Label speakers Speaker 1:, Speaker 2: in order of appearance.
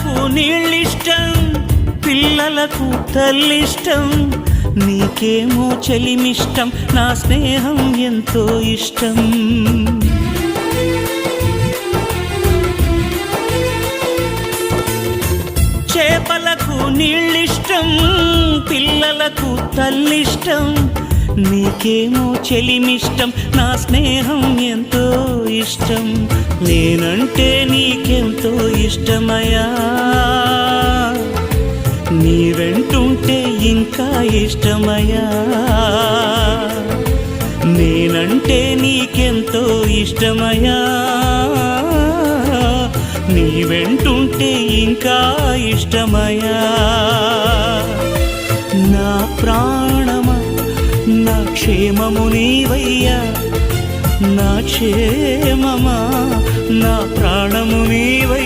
Speaker 1: చేపలకు నీళ్ళిష్టం, పిల్లలకు తల్లిష్టం, నీకేమో చెలిమిష్టం, నా స్నేహం ఎంతో ఇష్టం. చేపలకు నీళ్ళిష్టం, పిల్లలకు తల్లిష్టం, నీకేమో చెలిమిష్టం, నా స్నేహం ఎంతో ఇష్టం. నేనంటే నీకెంతో ఇష్టమయ్యా, నీ వెంటుంటే ఇంకా ఇష్టమయ్యా. నేనంటే నీకెంతో ఇష్టమయ్యా, నీ వెంటుంటే ఇంకా ఇష్టమయ్యా. నా ప్రాణమా, నా క్షేమము నీవయ్యా, నా క్షేమమా, నా ప్రాణము నీవయ్యా.